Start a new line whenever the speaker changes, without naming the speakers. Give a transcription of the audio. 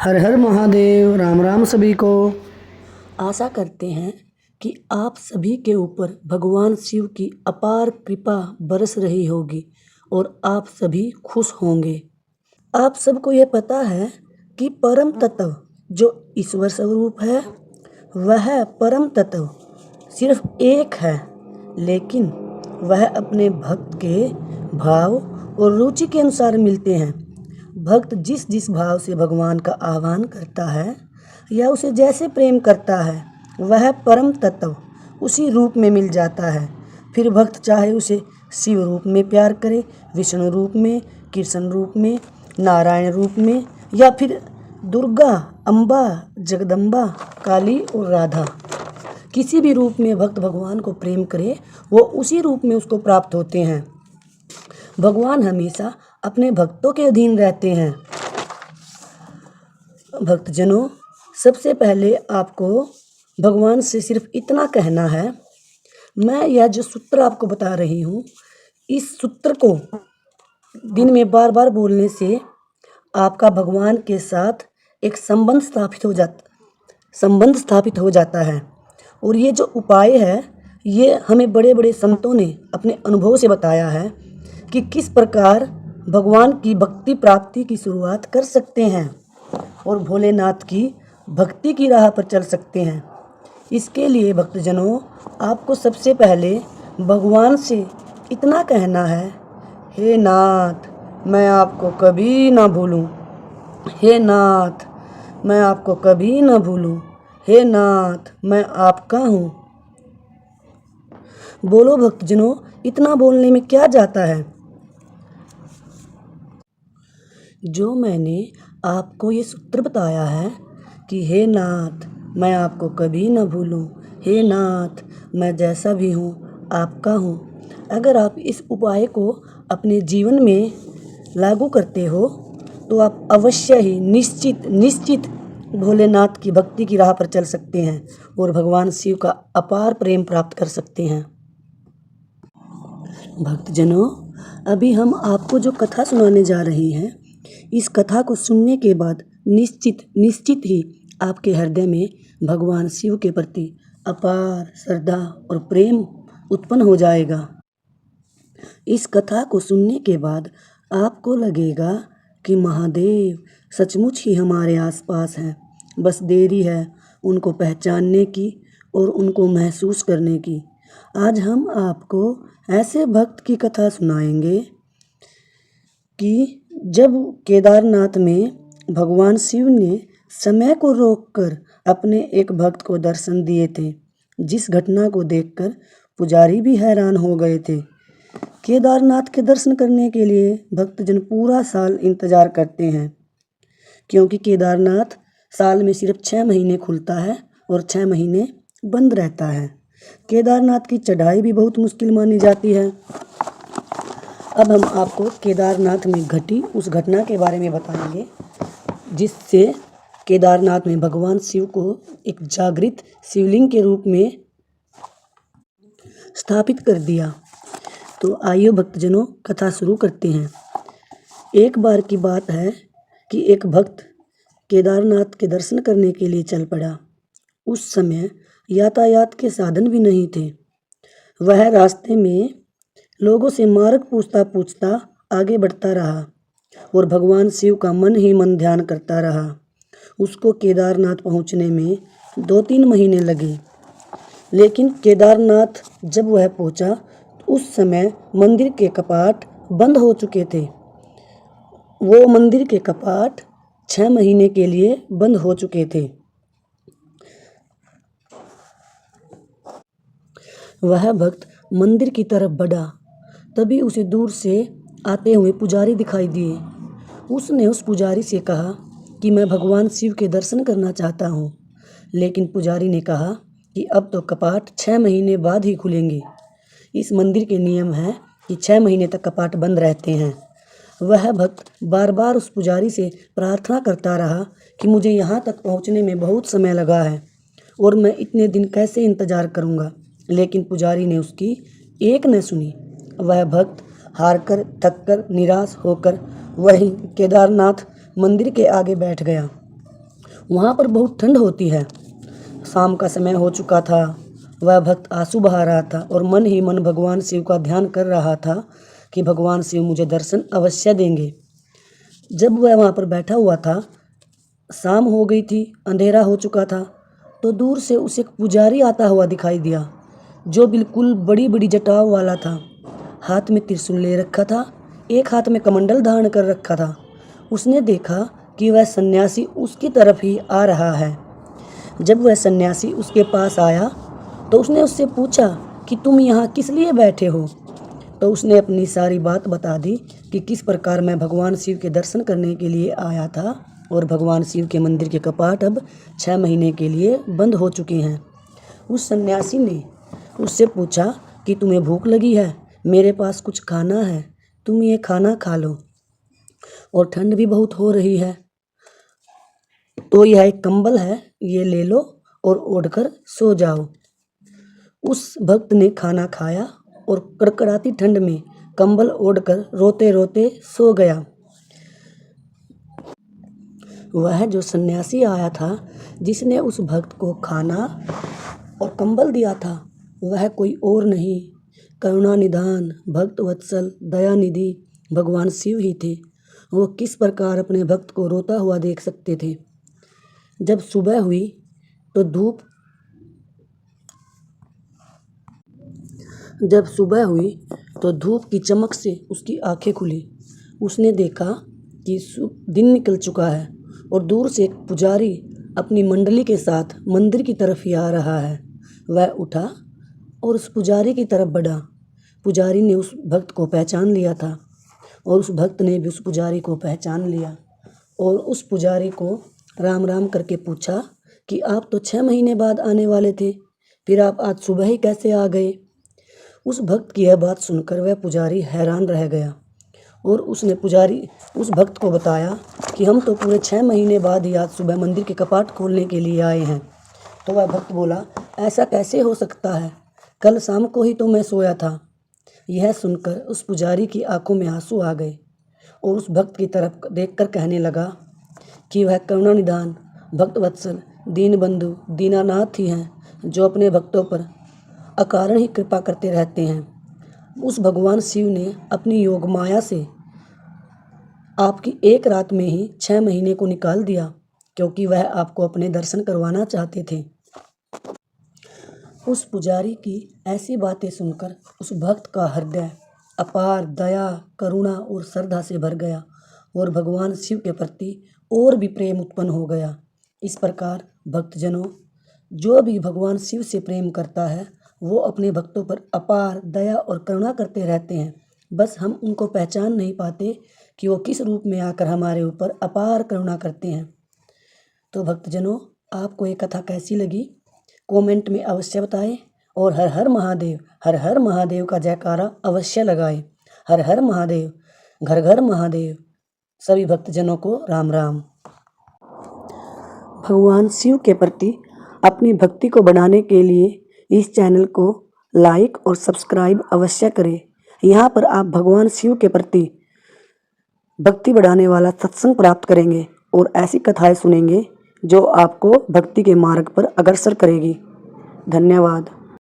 हर हर महादेव। राम राम सभी को।
आशा करते हैं कि आप सभी के ऊपर भगवान शिव की अपार कृपा बरस रही होगी और आप सभी खुश होंगे। आप सबको ये पता है कि परम तत्व जो ईश्वर स्वरूप है वह परम तत्व सिर्फ एक है, लेकिन वह अपने भक्त के भाव और रुचि के अनुसार मिलते हैं। भक्त जिस जिस भाव से भगवान का आह्वान करता है या उसे जैसे प्रेम करता है वह परम तत्व उसी रूप में मिल जाता है। फिर भक्त चाहे उसे शिव रूप में प्यार करे, विष्णु रूप में, कृष्ण रूप में, नारायण रूप में, या फिर दुर्गा, अम्बा, जगदम्बा, काली और राधा, किसी भी रूप में भक्त भगवान को प्रेम करे वो उसी रूप में उसको प्राप्त होते हैं। भगवान हमेशा अपने भक्तों के अधीन रहते हैं। भक्तजनों, सबसे पहले आपको भगवान से सिर्फ इतना कहना है, मैं यह जो सूत्र आपको बता रही हूँ इस सूत्र को दिन में बार बार बोलने से आपका भगवान के साथ एक संबंध स्थापित हो जाता है। और ये जो उपाय है ये हमें बड़े बड़े संतों ने अपने अनुभव से बताया है कि किस प्रकार भगवान की भक्ति प्राप्ति की शुरुआत कर सकते हैं और भोलेनाथ की भक्ति की राह पर चल सकते हैं। इसके लिए भक्तजनों, आपको सबसे पहले भगवान से इतना कहना है, हे नाथ मैं आपको कभी ना भूलूं, हे नाथ मैं आपको कभी ना भूलूं, हे नाथ मैं आपका हूँ। बोलो भक्तजनों, इतना बोलने में क्या जाता है। जो मैंने आपको ये सूत्र बताया है कि हे नाथ मैं आपको कभी ना भूलूं, हे नाथ मैं जैसा भी हूँ आपका हूँ, अगर आप इस उपाय को अपने जीवन में लागू करते हो तो आप अवश्य ही निश्चित भोलेनाथ की भक्ति की राह पर चल सकते हैं और भगवान शिव का अपार प्रेम प्राप्त कर सकते हैं। भक्तजनों, अभी हम आपको जो कथा सुनाने जा रहे हैं इस कथा को सुनने के बाद निश्चित ही आपके हृदय में भगवान शिव के प्रति अपार श्रद्धा और प्रेम उत्पन्न हो जाएगा। इस कथा को सुनने के बाद आपको लगेगा कि महादेव सचमुच ही हमारे आसपास हैं, बस देरी है उनको पहचानने की और उनको महसूस करने की। आज हम आपको ऐसे भक्त की कथा सुनाएंगे कि जब केदारनाथ में भगवान शिव ने समय को रोककर अपने एक भक्त को दर्शन दिए थे, जिस घटना को देखकर पुजारी भी हैरान हो गए थे। केदारनाथ के दर्शन करने के लिए भक्तजन पूरा साल इंतजार करते हैं, क्योंकि केदारनाथ साल में सिर्फ 6 महीने खुलता है और 6 महीने बंद रहता है। केदारनाथ की चढ़ाई भी बहुत मुश्किल मानी जाती है। अब हम आपको केदारनाथ में घटी उस घटना के बारे में बताएंगे जिससे केदारनाथ में भगवान शिव को एक जागृत शिवलिंग के रूप में स्थापित कर दिया। तो आइए भक्तजनों, कथा शुरू करते हैं। एक बार की बात है कि एक भक्त केदारनाथ के दर्शन करने के लिए चल पड़ा। उस समय यातायात के साधन भी नहीं थे। वह रास्ते में लोगों से मार्ग पूछता आगे बढ़ता रहा और भगवान शिव का मन ही मन ध्यान करता रहा। उसको केदारनाथ पहुंचने में 2-3 महीने लगे, लेकिन केदारनाथ जब वह पहुंचा उस समय मंदिर के कपाट बंद हो चुके थे। वो मंदिर के कपाट 6 महीने के लिए बंद हो चुके थे। वह भक्त मंदिर की तरफ बढ़ा, तभी उसे दूर से आते हुए पुजारी दिखाई दिए। उसने उस पुजारी से कहा कि मैं भगवान शिव के दर्शन करना चाहता हूँ, लेकिन पुजारी ने कहा कि अब तो कपाट 6 महीने बाद ही खुलेंगे। इस मंदिर के नियम है कि 6 महीने तक कपाट बंद रहते हैं। वह भक्त बार बार उस पुजारी से प्रार्थना करता रहा कि मुझे यहाँ तक पहुँचने में बहुत समय लगा है और मैं इतने दिन कैसे इंतज़ार करूँगा, लेकिन पुजारी ने उसकी एक न सुनी। वह भक्त हारकर, थककर, निराश होकर वहीं केदारनाथ मंदिर के आगे बैठ गया। वहाँ पर बहुत ठंड होती है। शाम का समय हो चुका था। वह भक्त आंसू बहा रहा था और मन ही मन भगवान शिव का ध्यान कर रहा था कि भगवान शिव मुझे दर्शन अवश्य देंगे। जब वह वहाँ पर बैठा हुआ था, शाम हो गई थी, अंधेरा हो चुका था, तो दूर से उसे एक पुजारी आता हुआ दिखाई दिया, जो बिल्कुल बड़ी बड़ी जटाओं वाला था। हाथ में त्रिशूल ले रखा था, एक हाथ में कमंडल धारण कर रखा था। उसने देखा कि वह सन्यासी उसकी तरफ ही आ रहा है। जब वह सन्यासी उसके पास आया तो उसने उससे पूछा कि तुम यहाँ किस लिए बैठे हो। तो उसने अपनी सारी बात बता दी कि किस प्रकार मैं भगवान शिव के दर्शन करने के लिए आया था और भगवान शिव के मंदिर के कपाट अब 6 महीने के लिए बंद हो चुके हैं। उस सन्यासी ने उससे पूछा कि तुम्हें भूख लगी है, मेरे पास कुछ खाना है, तुम ये खाना खा लो, और ठंड भी बहुत हो रही है, तो यह एक कंबल है, ये ले लो और ओढ़कर सो जाओ। उस भक्त ने खाना खाया और कड़कड़ाती ठंड में कंबल ओढ़कर रोते रोते सो गया। वह जो सन्यासी आया था, जिसने उस भक्त को खाना और कंबल दिया था, वह कोई और नहीं, करुणा निधान, भक्त वत्सल, दयानिधि भगवान शिव ही थे। वो किस प्रकार अपने भक्त को रोता हुआ देख सकते थे। जब सुबह हुई तो धूप की चमक से उसकी आंखें खुली। उसने देखा कि दिन निकल चुका है और दूर से एक पुजारी अपनी मंडली के साथ मंदिर की तरफ ही आ रहा है। वह उठा और उस पुजारी की तरफ बढ़ा। पुजारी ने उस भक्त को पहचान लिया था और उस भक्त ने भी उस पुजारी को पहचान लिया और उस पुजारी को राम राम करके पूछा कि आप तो 6 महीने बाद आने वाले थे, फिर आप आज सुबह ही कैसे आ गए। उस भक्त की यह बात सुनकर वह पुजारी हैरान रह गया और उसने उस भक्त को बताया कि हम तो पूरे 6 महीने बाद ही आज सुबह मंदिर के कपाट खोलने के लिए आए हैं। तो वह भक्त बोला, ऐसा कैसे हो सकता है, कल शाम को ही तो मैं सोया था। यह सुनकर उस पुजारी की आंखों में आंसू आ गए और उस भक्त की तरफ देखकर कहने लगा कि वह करुणा निधान, भक्त वत्सल, दीन बंधु, दीनानाथ ही हैं, जो अपने भक्तों पर अकारण ही कृपा करते रहते हैं। उस भगवान शिव ने अपनी योग माया से आपकी एक रात में ही 6 महीने को निकाल दिया, क्योंकि वह आपको अपने दर्शन करवाना चाहते थे। उस पुजारी की ऐसी बातें सुनकर उस भक्त का हृदय अपार दया, करुणा और श्रद्धा से भर गया और भगवान शिव के प्रति और भी प्रेम उत्पन्न हो गया। इस प्रकार भक्तजनों, जो भी भगवान शिव से प्रेम करता है, वो अपने भक्तों पर अपार दया और करुणा करते रहते हैं। बस हम उनको पहचान नहीं पाते कि वो किस रूप में आकर हमारे ऊपर अपार करुणा करते हैं। तो भक्तजनों, आपको ये कथा कैसी लगी, कमेंट में अवश्य बताएं और हर हर महादेव का जयकारा अवश्य लगाएं। हर हर महादेव, घर घर महादेव। सभी भक्तजनों को राम राम। भगवान शिव के प्रति अपनी भक्ति को बढ़ाने के लिए इस चैनल को लाइक और सब्सक्राइब अवश्य करें। यहाँ पर आप भगवान शिव के प्रति भक्ति बढ़ाने वाला सत्संग प्राप्त करेंगे और ऐसी कथाएं सुनेंगे जो आपको भक्ति के मार्ग पर अग्रसर करेगी। धन्यवाद।